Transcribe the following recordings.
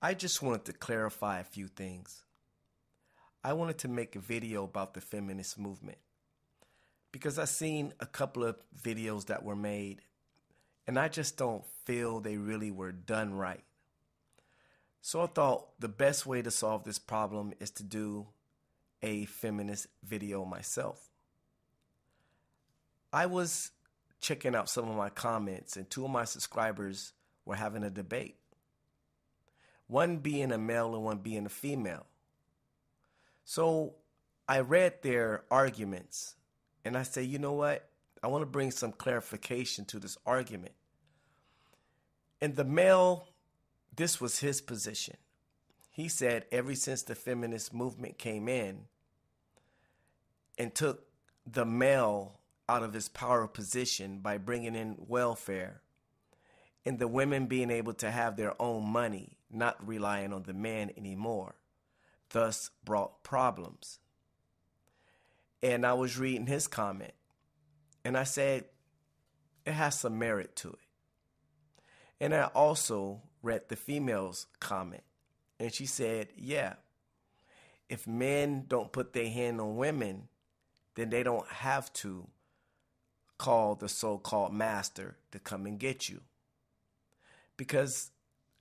I just wanted to clarify a few things. I wanted to make a video about the feminist movement because I seen a couple of videos that were made and I just don't feel they really were done right. So I thought the best way to solve this problem is to do a feminist video myself. I was checking out some of my comments and two of my subscribers were having a debate. One being a male and one being a female. So I read their arguments and I said, you know what? I want to bring some clarification to this argument. And the male, this was his position. He said ever since the feminist movement came in and took the male out of his power position by bringing in welfare and the women being able to have their own money, not relying on the man anymore, thus brought problems. And I was reading his comment and I said, it has some merit to it. And I also read the female's comment and she said, yeah, if men don't put their hand on women, then they don't have to call the so-called master to come and get you. Because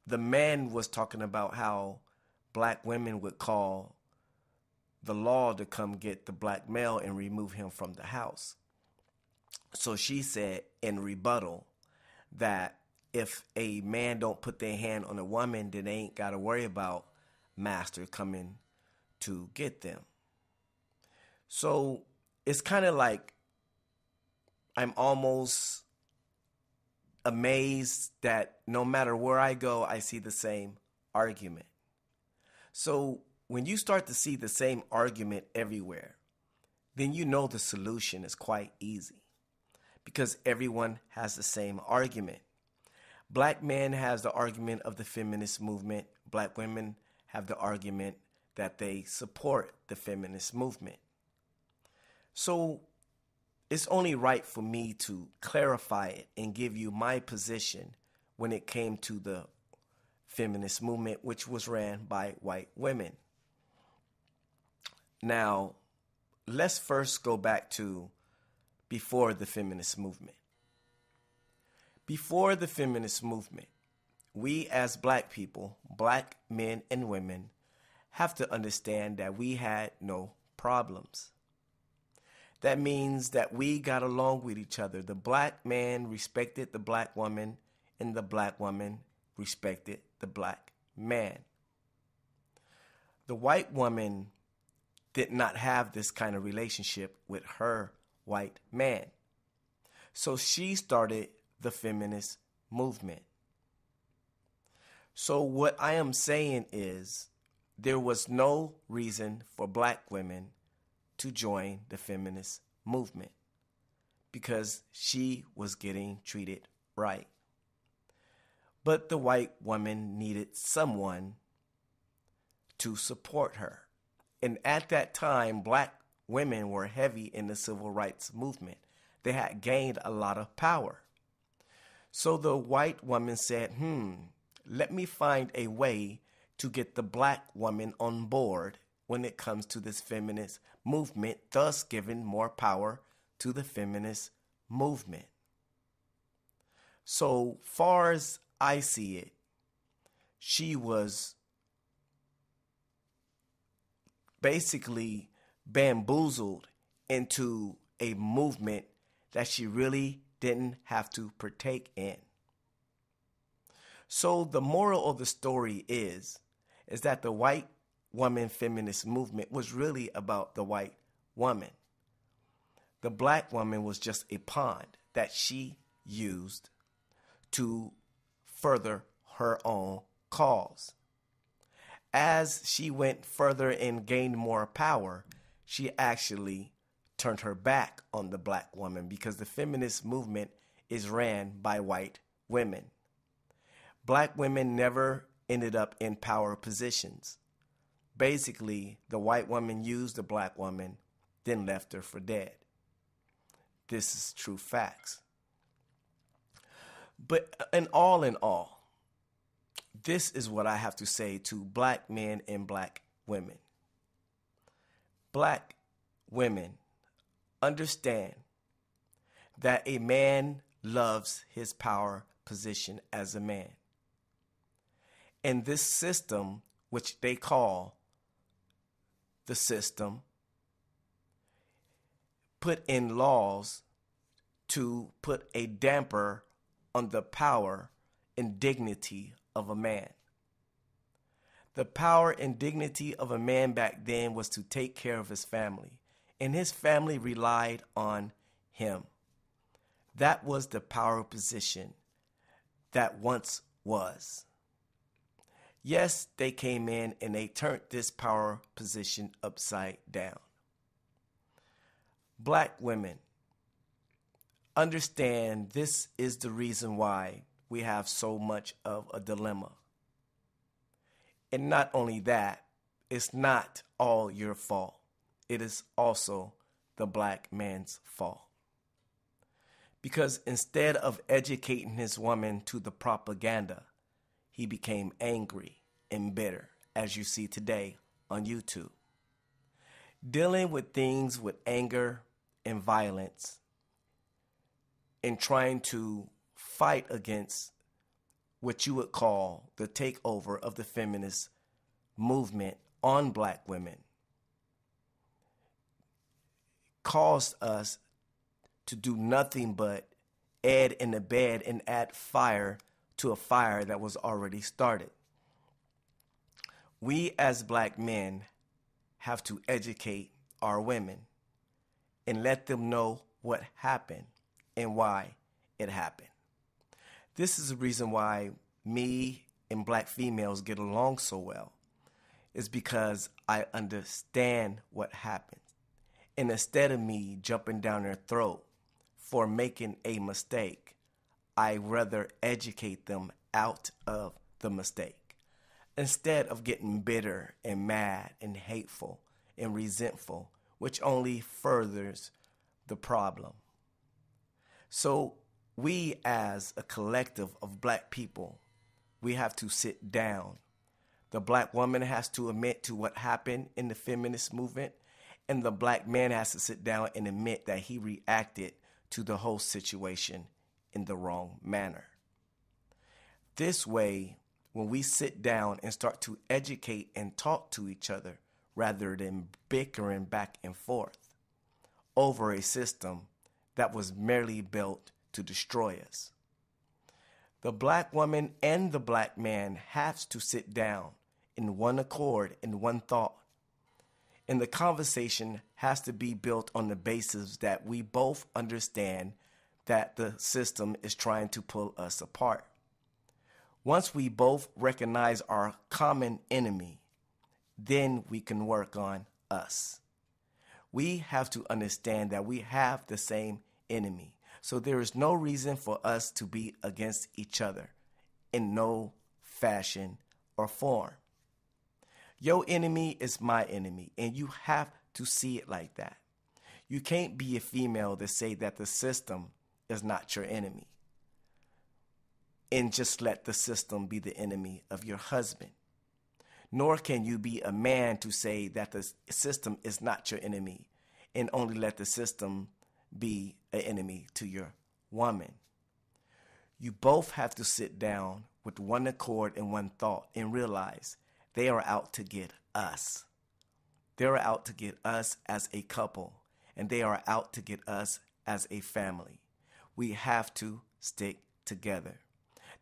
the man was talking about how black women would call the law to come get the black male and remove him from the house. So she said in rebuttal that if a man don't put their hand on a woman, then they ain't got to worry about master coming to get them. So it's kind of like I'm almost amazed that no matter where I go, I see the same argument. So when you start to see the same argument everywhere, then you know the solution is quite easy because everyone has the same argument. Black men has the argument of the feminist movement. Black women have the argument that they support the feminist movement. So it's only right for me to clarify it and give you my position when it came to the feminist movement, which was ran by white women. Now, let's first go back to before the feminist movement. Before the feminist movement, we as black people, black men and women, have to understand that we had no problems. That means that we got along with each other. The black man respected the black woman and the black woman respected the black man. The white woman did not have this kind of relationship with her white man. So she started the feminist movement. So what I am saying is there was no reason for black women to join the feminist movement because she was getting treated right. But the white woman needed someone to support her. And at that time, black women were heavy in the civil rights movement. They had gained a lot of power. So the white woman said, let me find a way to get the black woman on board when it comes to this feminist movement, thus giving more power to the feminist movement. So far as I see it, she was basically bamboozled into a movement that she really didn't have to partake in. So the moral of the story is that the white woman feminist movement was really about the white woman. The black woman was just a pawn that she used to further her own cause. As she went further and gained more power, she actually turned her back on the black woman because the feminist movement is ran by white women. Black women never ended up in power positions. Basically, the white woman used the black woman, then left her for dead. This is true facts. But in all, this is what I have to say to black men and black women. Black women, understand that a man loves his power position as a man. And this system, which they call the system, put in laws to put a damper on the power and dignity of a man. The power and dignity of a man back then was to take care of his family, and his family relied on him. That was the power position that once was. Yes, they came in and they turned this power position upside down. Black women, understand this is the reason why we have so much of a dilemma. And not only that, it's not all your fault. It is also the black man's fault. Because instead of educating his woman to the propaganda, he became angry and bitter, as you see today on YouTube. Dealing with things with anger and violence and trying to fight against what you would call the takeover of the feminist movement on black women caused us to do nothing but add in the bed and add fire to a fire that was already started. We as black men have to educate our women and let them know what happened and why it happened. This is the reason why me and black females get along so well. It's because I understand what happened. And instead of me jumping down their throat for making a mistake, I rather educate them out of the mistake. Instead of getting bitter and mad and hateful and resentful, which only furthers the problem. So we as a collective of black people, we have to sit down. The black woman has to admit to what happened in the feminist movement, and the black man has to sit down and admit that he reacted to the whole situation in the wrong manner. This way, when we sit down and start to educate and talk to each other rather than bickering back and forth over a system that was merely built to destroy us. The black woman and the black man have to sit down in one accord, in one thought. And the conversation has to be built on the basis that we both understand that the system is trying to pull us apart. Once we both recognize our common enemy, then we can work on us. We have to understand that we have the same enemy. So there is no reason for us to be against each other in no fashion or form. Your enemy is my enemy, and you have to see it like that. You can't be a female to say that the system is not your enemy and just let the system be the enemy of your husband. Nor can you be a man to say that the system is not your enemy and only let the system be an enemy to your woman. You both have to sit down with one accord and one thought and realize they are out to get us. They are out to get us as a couple, and they are out to get us as a family. We have to stick together.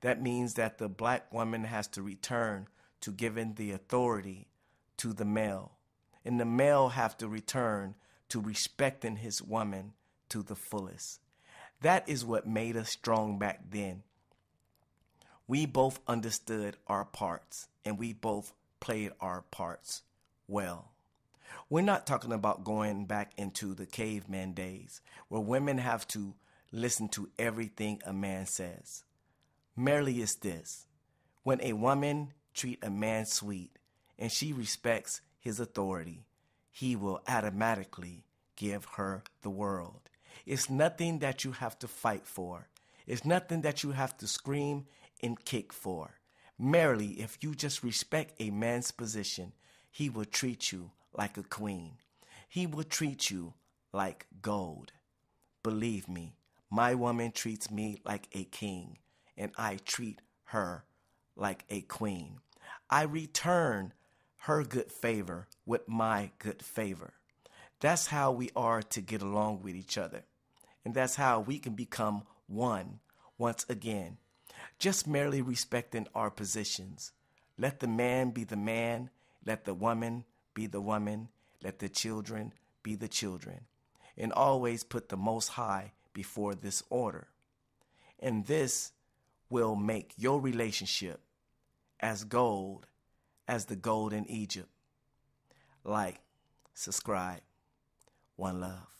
That means that the black woman has to return to giving the authority to the male, and the male have to return to respecting his woman to the fullest. That is what made us strong back then. We both understood our parts, and we both played our parts well. We're not talking about going back into the caveman days where women have to listen to everything a man says. Merely is this: when a woman treat a man sweet and she respects his authority, he will automatically give her the world. It's nothing that you have to fight for. It's nothing that you have to scream and kick for. Merely, if you just respect a man's position, he will treat you like a queen. He will treat you like gold. Believe me, my woman treats me like a king, and I treat her like a queen. I return her good favor with my good favor. That's how we are to get along with each other. And that's how we can become one once again. Just merely respecting our positions. Let the man be the man. Let the woman be the woman. Let the children be the children. And always put the Most High before this order. And this will make your relationship as gold as the gold in Egypt. Like, subscribe. One love.